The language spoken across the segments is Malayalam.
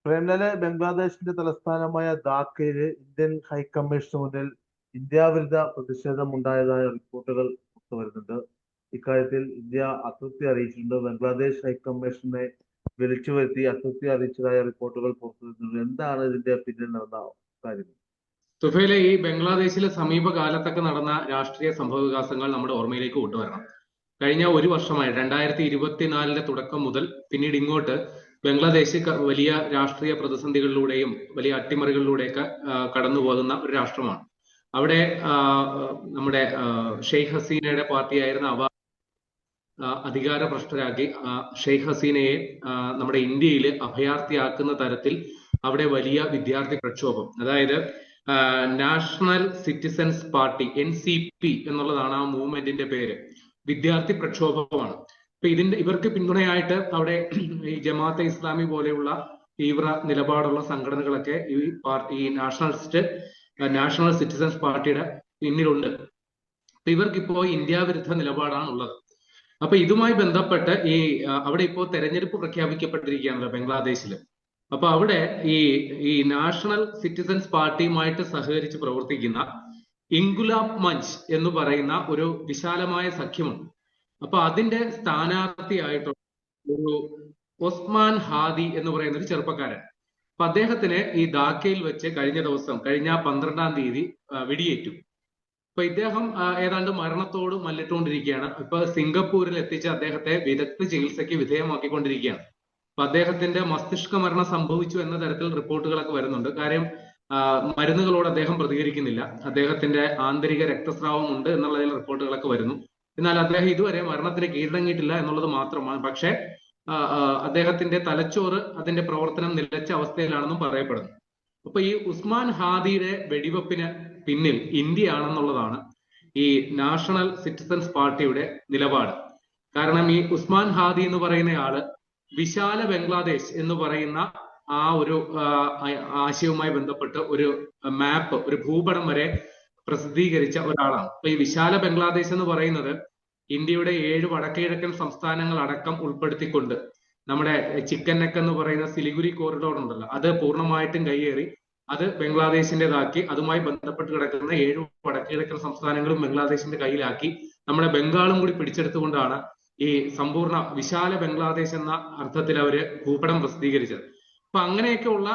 പ്രേംലാല്, ബംഗ്ലാദേശിന്റെ തലസ്ഥാനമായ ധാക്കയില് ഇന്ത്യൻ ഹൈക്കമ്മീഷന് മുന്നിൽ ഇന്ത്യാവിരുദ്ധ പ്രതിഷേധം ഉണ്ടായതായ റിപ്പോർട്ടുകൾ പുറത്തുവരുന്നുണ്ട്. ഇക്കാര്യത്തിൽ ഇന്ത്യ അതൃപ്തി അറിയിച്ചിട്ടുണ്ട്. ബംഗ്ലാദേശ് ഹൈക്കമ്മീഷനെ വിളിച്ചു വരുത്തി അതൃപ്തി അറിയിച്ചതായ റിപ്പോർട്ടുകൾ പുറത്തുവരുന്നുണ്ട്. എന്താണ് ഇതിന്റെ പിന്നിൽ നടന്ന കാര്യം? തുഫയിലെ ഈ ബംഗ്ലാദേശിലെ സമീപകാലത്തൊക്കെ നടന്ന രാഷ്ട്രീയ സംഭവ വികാസങ്ങൾ നമ്മുടെ ഓർമ്മയിലേക്ക് കൊണ്ടുവരണം. കഴിഞ്ഞ ഒരു വർഷമായി 2024 തുടക്കം മുതൽ പിന്നീട് ഇങ്ങോട്ട് ബംഗ്ലാദേശ് വലിയ രാഷ്ട്രീയ പ്രതിസന്ധികളിലൂടെയും വലിയ അട്ടിമറികളിലൂടെയൊക്കെ കടന്നു പോകുന്ന ഒരു രാഷ്ട്രമാണ്. അവിടെ നമ്മുടെ ഷെയ്ഖ് ഹസീനയുടെ പാർട്ടിയായിരുന്ന അധികാരഭ്രഷ്ടരാക്കി ഷെയ്ഖ് ഹസീനയെ നമ്മുടെ ഇന്ത്യയിൽ അഭയാർത്ഥിയാക്കുന്ന തരത്തിൽ അവിടെ വലിയ വിദ്യാർത്ഥി പ്രക്ഷോഭം, അതായത് നാഷണൽ സിറ്റിസൺസ് പാർട്ടി NCP എന്നുള്ളതാണ് ആ മൂവ്മെന്റിന്റെ പേര്. വിദ്യാർത്ഥി പ്രക്ഷോഭമാണ്. അപ്പൊ ഇവർക്ക് പിന്തുണയായിട്ട് അവിടെ ഈ ജമാഅത്തെ ഇസ്ലാമി പോലെയുള്ള തീവ്ര നിലപാടുള്ള സംഘടനകളൊക്കെ ഈ നാഷണൽ സിറ്റിസൺസ് പാർട്ടിയുടെ പിന്നിലുണ്ട്. അപ്പൊ ഇവർക്കിപ്പോ ഇന്ത്യ വിരുദ്ധ നിലപാടാണ് ഉള്ളത്. അപ്പൊ ഇതുമായി ബന്ധപ്പെട്ട് അവിടെ ഇപ്പോ തെരഞ്ഞെടുപ്പ് പ്രഖ്യാപിക്കപ്പെട്ടിരിക്കുകയാണല്ലോ ബംഗ്ലാദേശിൽ. അപ്പൊ അവിടെ ഈ നാഷണൽ സിറ്റിസൺസ് പാർട്ടിയുമായിട്ട് സഹകരിച്ച് പ്രവർത്തിക്കുന്ന ഇൻകുലാബ് മഞ്ച് എന്ന് പറയുന്ന ഒരു വിശാലമായ സഖ്യമുണ്ട്. അപ്പൊ അതിന്റെ സ്ഥാനാർത്ഥിയായിട്ടുള്ള ഒരു ഒസ്മാൻ ഹാദി എന്ന് പറയുന്ന ഒരു ചെറുപ്പക്കാരൻ. അപ്പൊ അദ്ദേഹത്തിന് ഈ ധാക്കയിൽ വെച്ച് കഴിഞ്ഞ 12-ാം തീയതി വെടിയേറ്റു. അപ്പൊ ഇദ്ദേഹം ഏതാണ്ട് മരണത്തോട് മല്ലിട്ടുകൊണ്ടിരിക്കുകയാണ്. ഇപ്പൊ സിംഗപ്പൂരിൽ എത്തിച്ച് അദ്ദേഹത്തെ വിദഗ്ധ ചികിത്സയ്ക്ക് വിധേയമാക്കിക്കൊണ്ടിരിക്കുകയാണ്. അപ്പൊ അദ്ദേഹത്തിന്റെ മസ്തിഷ്ക മരണം സംഭവിച്ചു എന്ന തരത്തിൽ റിപ്പോർട്ടുകളൊക്കെ വരുന്നുണ്ട്. കാര്യം മരുന്നുകളോട് അദ്ദേഹം പ്രതികരിക്കുന്നില്ല. അദ്ദേഹത്തിന്റെ ആന്തരിക രക്തസ്രാവം ഉണ്ട് എന്നുള്ളതിൽ റിപ്പോർട്ടുകളൊക്കെ വരുന്നു. എന്നാൽ അദ്ദേഹം ഇതുവരെ മരണത്തിന് കീഴടങ്ങിയിട്ടില്ല എന്നുള്ളത് മാത്രമാണ്. പക്ഷേ അദ്ദേഹത്തിന്റെ തലച്ചോറ് അതിന്റെ പ്രവർത്തനം നിലച്ച അവസ്ഥയിലാണെന്നും പറയപ്പെടുന്നു. അപ്പൊ ഈ ഉസ്മാൻ ഹാദിയുടെ വെടിവെപ്പിന് പിന്നിൽ ഇന്ത്യ ആണെന്നുള്ളതാണ് ഈ നാഷണൽ സിറ്റിസൺസ് പാർട്ടിയുടെ നിലപാട്. കാരണം ഈ ഉസ്മാൻ ഹാദി എന്ന് പറയുന്നയാള് വിശാല ബംഗ്ലാദേശ് എന്ന് പറയുന്ന ആ ഒരു ആശയവുമായി ബന്ധപ്പെട്ട് ഒരു മാപ്പ്, ഒരു ഭൂപടം വരെ പ്രസിദ്ധീകരിച്ച ഒരാളാണ്. അപ്പൊ ഈ വിശാല ബംഗ്ലാദേശ് എന്ന് പറയുന്നത് ഇന്ത്യയുടെ 7 വടക്കുകിഴക്കൻ സംസ്ഥാനങ്ങൾ അടക്കം ഉൾപ്പെടുത്തിക്കൊണ്ട് നമ്മുടെ ചിക്കൻ നെക്ക് എന്ന് പറയുന്ന സിലിഗുരി കോറിഡോർ ഉണ്ടല്ലോ, അത് പൂർണ്ണമായിട്ടും കയ്യേറി അത് ബംഗ്ലാദേശിന്റേതാക്കി അതുമായി ബന്ധപ്പെട്ട് കിടക്കുന്ന 7 വടക്കുകിഴക്കൻ സംസ്ഥാനങ്ങളും ബംഗ്ലാദേശിന്റെ കയ്യിലാക്കി നമ്മുടെ ബംഗാളും കൂടി പിടിച്ചെടുത്തുകൊണ്ടാണ് ഈ സമ്പൂർണ്ണ വിശാല ബംഗ്ലാദേശ് എന്ന അർത്ഥത്തിൽ അവര് ഭൂപടം പ്രസിദ്ധീകരിച്ചത്. അപ്പൊ അങ്ങനെയൊക്കെയുള്ള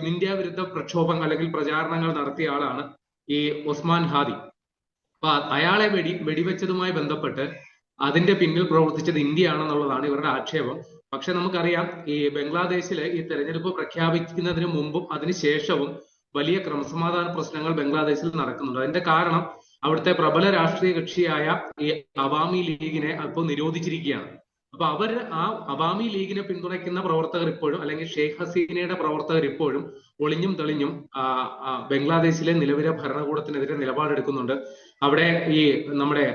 ഇന്ത്യ വിരുദ്ധ പ്രക്ഷോഭങ്ങൾ അല്ലെങ്കിൽ പ്രചാരണങ്ങൾ നടത്തിയ ആളാണ് ഈ ഒസ്മാൻ ഹാദി. അപ്പൊ അയാളെ വെടിവെച്ചതുമായി ബന്ധപ്പെട്ട് അതിന്റെ പിന്നിൽ പ്രവർത്തിച്ചത് ഇന്ത്യ ആണെന്നുള്ളതാണ് ഇവരുടെ ആക്ഷേപം. പക്ഷെ നമുക്കറിയാം ഈ ബംഗ്ലാദേശില് ഈ തെരഞ്ഞെടുപ്പ് പ്രഖ്യാപിക്കുന്നതിന് മുമ്പും അതിനുശേഷവും വലിയ ക്രമസമാധാന പ്രശ്നങ്ങൾ ബംഗ്ലാദേശിൽ നടക്കുന്നുണ്ട്. അതിന്റെ കാരണം അവിടുത്തെ പ്രബല രാഷ്ട്രീയ കക്ഷിയായ ഈ അവാമി ലീഗിനെ ഇപ്പോൾ നിരോധിച്ചിരിക്കുകയാണ്. അപ്പൊ ആ അവാമി ലീഗിനെ പിന്തുണയ്ക്കുന്ന പ്രവർത്തകർ ഇപ്പോഴും, അല്ലെങ്കിൽ ഷെയ്ഖ് ഹസീനയുടെ പ്രവർത്തകർ ഇപ്പോഴും ഒളിഞ്ഞും തെളിഞ്ഞും ബംഗ്ലാദേശിലെ നിലവിലെ ഭരണകൂടത്തിനെതിരെ നിലപാടെടുക്കുന്നുണ്ട്. അവിടെ ഈ നമ്മുടെ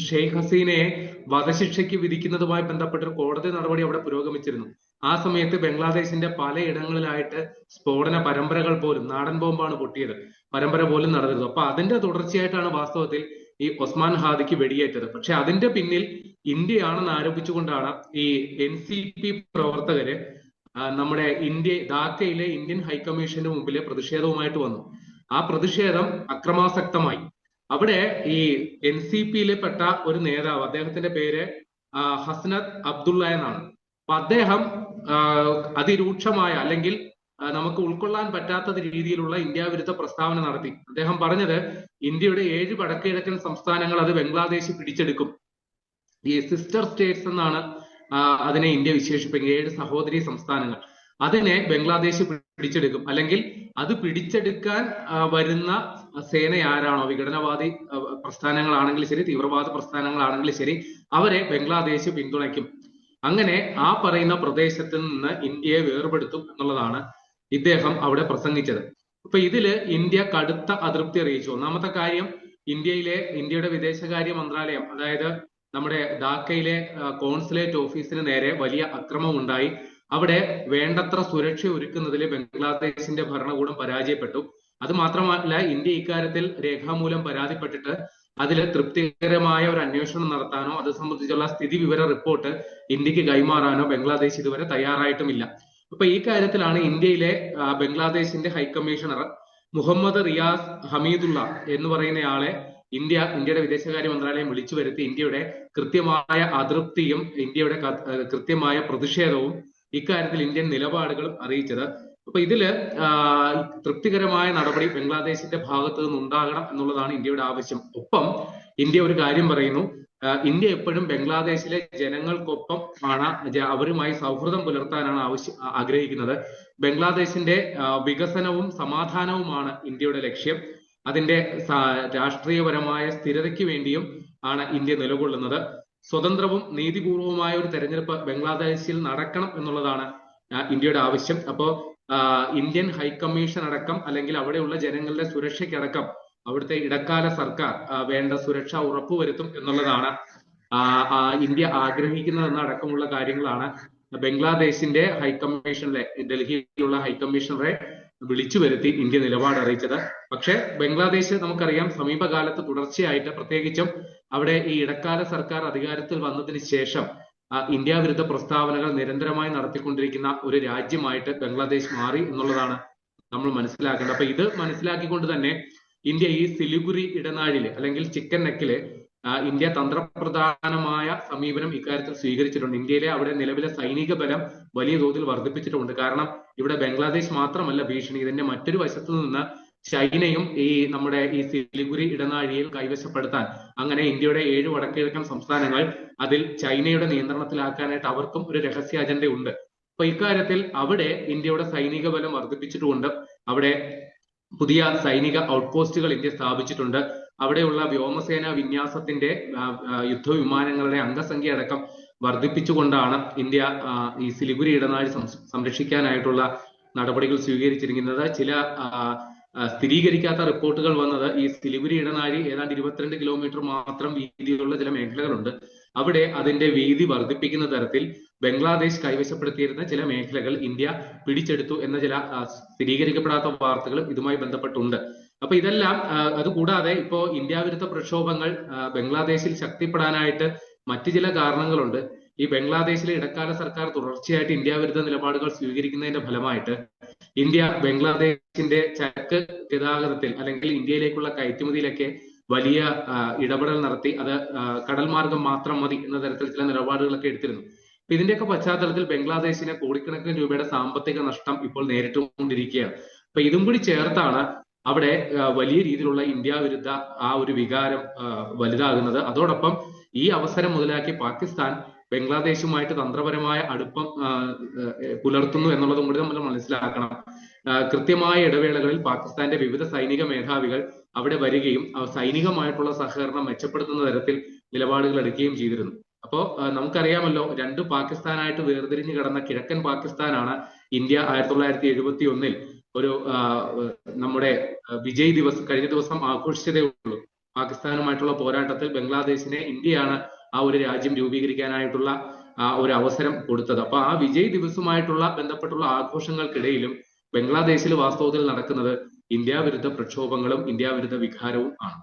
ഷെയ്ഖ് ഹസീനയെ വധശിക്ഷയ്ക്ക് വിധിക്കുന്നതുമായി ബന്ധപ്പെട്ടൊരു കോടതി നടപടി അവിടെ പുരോഗമിച്ചിരുന്നു. ആ സമയത്ത് ബംഗ്ലാദേശിന്റെ പലയിടങ്ങളിലായിട്ട് സ്ഫോടന പരമ്പരകൾ പോലും, നാടൻ ബോംബാണ് പൊട്ടിയത്, പരമ്പര പോലും നടന്നിരുന്നു. അപ്പൊ അതിന്റെ തുടർച്ചയായിട്ടാണ് വാസ്തവത്തിൽ ഈ ഒസ്മാൻ ഹാദിക്ക് വെടിയേറ്റത്. പക്ഷെ അതിന്റെ പിന്നിൽ ഇന്ത്യയാണെന്ന് ആരോപിച്ചുകൊണ്ടാണ് ഈ NCP പ്രവർത്തകര് നമ്മുടെ ധാക്കയിലെ ഇന്ത്യൻ ഹൈക്കമ്മീഷന്റെ മുമ്പിലെ പ്രതിഷേധവുമായിട്ട് വന്നു. ആ പ്രതിഷേധം അക്രമാസക്തമായി. അവിടെ ഈ NCPയിലെ പെട്ട ഒരു നേതാവ്, അദ്ദേഹത്തിന്റെ പേര് ഹസ്നത് അബ്ദുള്ള എന്നാണ്. അപ്പൊ അദ്ദേഹം അതിരൂക്ഷമായ അല്ലെങ്കിൽ നമുക്ക് ഉൾക്കൊള്ളാൻ പറ്റാത്ത രീതിയിലുള്ള ഇന്ത്യ വിരുദ്ധ പ്രസ്താവന നടത്തി. അദ്ദേഹം പറഞ്ഞത് ഇന്ത്യയുടെ 7 വടക്കുകിഴക്കൻ സംസ്ഥാനങ്ങൾ അത് ബംഗ്ലാദേശ് പിടിച്ചെടുക്കും. ഈ സിസ്റ്റർ സ്റ്റേറ്റ്സ് എന്നാണ് അതിനെ ഇന്ത്യ വിശേഷിപ്പിക്കുന്നത്. 7 സഹോദരി സംസ്ഥാനങ്ങൾ, അതിനെ ബംഗ്ലാദേശ് പിടിച്ചെടുക്കും. അല്ലെങ്കിൽ അത് പിടിച്ചെടുക്കാൻ വരുന്ന സേന ആരാണോ, വിഘടനവാദി പ്രസ്ഥാനങ്ങളാണെങ്കിൽ ശരി, തീവ്രവാദ പ്രസ്ഥാനങ്ങളാണെങ്കിലും ശരി, അവരെ ബംഗ്ലാദേശ് പിന്തുണയ്ക്കും. അങ്ങനെ ആ പറയുന്ന പ്രദേശത്ത് നിന്ന് ഇന്ത്യയെ വേർപെടുത്തും എന്നുള്ളതാണ് ഇദ്ദേഹം അവിടെ പ്രസംഗിച്ചത്. അപ്പൊ ഇതില് ഇന്ത്യ കടുത്ത അതൃപ്തി അറിയിച്ചു. ഒന്നാമത്തെ കാര്യം, ഇന്ത്യയുടെ വിദേശകാര്യ മന്ത്രാലയം, അതായത് നമ്മുടെ ധാക്കയിലെ കോൺസുലേറ്റ് ഓഫീസിന് നേരെ വലിയ അക്രമം ഉണ്ടായി. അവിടെ വേണ്ടത്ര സുരക്ഷ ഒരുക്കുന്നതിൽ ബംഗ്ലാദേശിന്റെ ഭരണകൂടം പരാജയപ്പെട്ടു. അത് മാത്രമല്ല, ഇന്ത്യ ഇക്കാര്യത്തിൽ രേഖാമൂലം പരാതിപ്പെട്ടിട്ട് അതിൽ തൃപ്തികരമായ ഒരു അന്വേഷണം നടത്താനോ അത് സംബന്ധിച്ചുള്ള സ്ഥിതി വിവര റിപ്പോർട്ട് ഇന്ത്യക്ക് കൈമാറാനോ ബംഗ്ലാദേശ് ഇതുവരെ തയ്യാറായിട്ടുമില്ല. അപ്പൊ ഈ കാര്യത്തിലാണ് ഇന്ത്യയിലെ ബംഗ്ലാദേശിന്റെ ഹൈക്കമ്മീഷണർ മുഹമ്മദ് റിയാസ് ഹമീദുള്ള എന്ന് പറയുന്നയാളെ ഇന്ത്യയുടെ വിദേശകാര്യ മന്ത്രാലയം വിളിച്ചു വരുത്തി ഇന്ത്യയുടെ കൃത്യമായ അതൃപ്തിയും ഇന്ത്യയുടെ കൃത്യമായ പ്രതിഷേധവും ഇക്കാര്യത്തിൽ ഇന്ത്യൻ നിലപാടുകളും അറിയിച്ചത്. അപ്പൊ ഇതില് തൃപ്തികരമായ നടപടി ബംഗ്ലാദേശിന്റെ ഭാഗത്തു നിന്ന് ഉണ്ടാകണം എന്നുള്ളതാണ് ഇന്ത്യയുടെ ആവശ്യം. ഒപ്പം ഇന്ത്യ ഒരു കാര്യം പറയുന്നു, ഇന്ത്യ എപ്പോഴും ബംഗ്ലാദേശിലെ ജനങ്ങൾക്കൊപ്പം ആണ്, അവരുമായി സൗഹൃദം പുലർത്താനാണ് ആഗ്രഹിക്കുന്നത്. ബംഗ്ലാദേശിന്റെ വികസനവും സമാധാനവുമാണ് ഇന്ത്യയുടെ ലക്ഷ്യം. അതിന്റെ രാഷ്ട്രീയപരമായ സ്ഥിരതയ്ക്ക് വേണ്ടിയും ആണ് ഇന്ത്യ നിലകൊള്ളുന്നത്. സ്വതന്ത്രവും നീതിപൂർവവുമായ ഒരു തെരഞ്ഞെടുപ്പ് ബംഗ്ലാദേശിൽ നടക്കണം എന്നുള്ളതാണ് ഇന്ത്യയുടെ ആവശ്യം. അപ്പോ ഇന്ത്യൻ ഹൈക്കമ്മീഷൻ അടക്കം അല്ലെങ്കിൽ അവിടെയുള്ള ജനങ്ങളുടെ സുരക്ഷയ്ക്കടക്കം അവിടുത്തെ ഇടക്കാല സർക്കാർ വേണ്ട സുരക്ഷ ഉറപ്പുവരുത്തും എന്നുള്ളതാണ് ഇന്ത്യ ആഗ്രഹിക്കുന്നതെന്ന അടക്കമുള്ള കാര്യങ്ങളാണ് ബംഗ്ലാദേശിന്റെ ഹൈക്കമ്മീഷനിലെ ഡൽഹിയിലുള്ള ഹൈക്കമ്മീഷണറെ വിളിച്ചു വരുത്തി ഇന്ത്യ നിലപാട് അറിയിച്ചത്. പക്ഷെ ബംഗ്ലാദേശ് നമുക്കറിയാം സമീപകാലത്ത് തുടർച്ചയായിട്ട്, പ്രത്യേകിച്ചും അവിടെ ഈ ഇടക്കാല സർക്കാർ അധികാരത്തിൽ വന്നതിന് ശേഷം ഇന്ത്യ വിരുദ്ധ പ്രസ്താവനകൾ നിരന്തരമായി നടത്തിക്കൊണ്ടിരിക്കുന്ന ഒരു രാജ്യമായിട്ട് ബംഗ്ലാദേശ് മാറി എന്നുള്ളതാണ് നമ്മൾ മനസ്സിലാക്കേണ്ടത്. അപ്പൊ ഇത് മനസ്സിലാക്കിക്കൊണ്ട് തന്നെ ഇന്ത്യ ഈ സിലിഗുരി ഇടനാഴില് അല്ലെങ്കിൽ ചിക്കൻ നെക്കില് ഇന്ത്യ തന്ത്രപ്രധാനമായ സമീപനം ഇക്കാര്യത്തിൽ സ്വീകരിച്ചിട്ടുണ്ട്. ഇന്ത്യയിലെ അവിടെ നിലവിലെ സൈനിക ബലം വലിയ തോതിൽ വർദ്ധിപ്പിച്ചിട്ടുണ്ട്. കാരണം ഇവിടെ ബംഗ്ലാദേശ് മാത്രമല്ല ഭീഷണി, ഇതിന്റെ മറ്റൊരു വശത്തു നിന്ന് ചൈനയും നമ്മുടെ ഈ സിലിഗുരി ഇടനാഴിയിൽ കൈവശപ്പെടുത്താൻ, അങ്ങനെ ഇന്ത്യയുടെ 7 വടക്കുകിഴക്കൻ സംസ്ഥാനങ്ങൾ അതിൽ ചൈനയുടെ നിയന്ത്രണത്തിലാക്കാനായിട്ട് അവർക്കും ഒരു രഹസ്യ അജണ്ടയുണ്ട്. അപ്പൊ ഇക്കാര്യത്തിൽ അവിടെ ഇന്ത്യയുടെ സൈനിക ബലം വർദ്ധിപ്പിച്ചിട്ടുമുണ്ട്. അവിടെ പുതിയ സൈനിക ഔട്ട്പോസ്റ്റുകൾ ഇന്ത്യ സ്ഥാപിച്ചിട്ടുണ്ട്. അവിടെയുള്ള വ്യോമസേന വിന്യാസത്തിന്റെ യുദ്ധവിമാനങ്ങളുടെ അംഗസംഖ്യ അടക്കം വർദ്ധിപ്പിച്ചുകൊണ്ടാണ് ഇന്ത്യ ഈ സിലിഗുരി ഇടനാഴി സംരക്ഷിക്കാനായിട്ടുള്ള നടപടികൾ സ്വീകരിച്ചിരിക്കുന്നത്. ചില സ്ഥിരീകരിക്കാത്ത റിപ്പോർട്ടുകൾ വന്നത് ഈ സിലിഗുരി ഇടനാഴി ഏതാണ്ട് 22 കിലോമീറ്റർ മാത്രം വീതിയുള്ള ചില മേഖലകളുണ്ട്. അവിടെ അതിന്റെ വീതി വർദ്ധിപ്പിക്കുന്ന തരത്തിൽ ബംഗ്ലാദേശ് കൈവശപ്പെടുത്തിയിരുന്ന ചില മേഖലകൾ ഇന്ത്യ പിടിച്ചെടുത്തു എന്ന ചില സ്ഥിരീകരിക്കപ്പെടാത്ത വാർത്തകളും ഇതുമായി ബന്ധപ്പെട്ടുണ്ട്. അപ്പൊ ഇതെല്ലാം അതുകൂടാതെ ഇപ്പോ ഇന്ത്യ വിരുദ്ധ പ്രക്ഷോഭങ്ങൾ ബംഗ്ലാദേശിൽ ശക്തിപ്പെടാനായിട്ട് മറ്റു ചില കാരണങ്ങളുണ്ട്. ഈ ബംഗ്ലാദേശിലെ ഇടക്കാല സർക്കാർ തുടർച്ചയായിട്ട് ഇന്ത്യ വിരുദ്ധ നിലപാടുകൾ സ്വീകരിക്കുന്നതിന്റെ ഫലമായിട്ട് ഇന്ത്യ ബംഗ്ലാദേശിന്റെ ചരക്ക് ഗതാഗതത്തിൽ അല്ലെങ്കിൽ ഇന്ത്യയിലേക്കുള്ള കയറ്റുമതിയിലൊക്കെ വലിയ ഇടപെടൽ നടത്തി അത് കടൽ മാർഗം മാത്രം മതി എന്ന തരത്തിൽ ചില നിലപാടുകളൊക്കെ എടുത്തിരുന്നു. അപ്പൊ ഇതിന്റെയൊക്കെ പശ്ചാത്തലത്തിൽ ബംഗ്ലാദേശിന് കോടിക്കണക്കിന് രൂപയുടെ സാമ്പത്തിക നഷ്ടം ഇപ്പോൾ നേരിട്ടുകൊണ്ടിരിക്കുകയാണ്. അപ്പൊ ഇതും കൂടി ചേർത്താണ് അവിടെ വലിയ രീതിയിലുള്ള ഇന്ത്യ വിരുദ്ധ ആ ഒരു വികാരം വലുതാകുന്നത്. അതോടൊപ്പം ഈ അവസരം മുതലാക്കി പാകിസ്ഥാൻ ബംഗ്ലാദേശുമായിട്ട് തന്ത്രപരമായ അടുപ്പം പുലർത്തുന്നു എന്നുള്ളതും കൂടി നമ്മൾ മനസ്സിലാക്കണം. കൃത്യമായ ഇടവേളകളിൽ പാകിസ്ഥാന്റെ വിവിധ സൈനിക മേധാവികൾ അവിടെ വരികയും സൈനികമായിട്ടുള്ള സഹകരണം മെച്ചപ്പെടുത്തുന്ന തരത്തിൽ നിലപാടുകൾ എടുക്കുകയും ചെയ്തിരുന്നു. അപ്പോ നമുക്കറിയാമല്ലോ, 2 പാകിസ്ഥാനായിട്ട് വേർതിരിഞ്ഞു കിടന്ന കിഴക്കൻ പാകിസ്ഥാനാണ് ഇന്ത്യ 1971 ഒരു നമ്മുടെ വിജയ് ദിവസ് കഴിഞ്ഞ ദിവസം ആഘോഷിച്ചതേ ഉള്ളൂ. പാകിസ്ഥാനുമായിട്ടുള്ള പോരാട്ടത്തിൽ ബംഗ്ലാദേശിനെ ഇന്ത്യയാണ് ആ ഒരു രാജ്യം രൂപീകരിക്കാനായിട്ടുള്ള ഒരു അവസരം കൊടുത്തത്. അപ്പൊ ആ വിജയ് ദിവസവുമായിട്ടുള്ള ബന്ധപ്പെട്ടുള്ള ആഘോഷങ്ങൾക്കിടയിലും ബംഗ്ലാദേശിൽ വാസ്തവത്തിൽ നടക്കുന്നത് ഇന്ത്യ വിരുദ്ധ പ്രക്ഷോഭങ്ങളും ഇന്ത്യ വിരുദ്ധ വികാരവും ആണ്.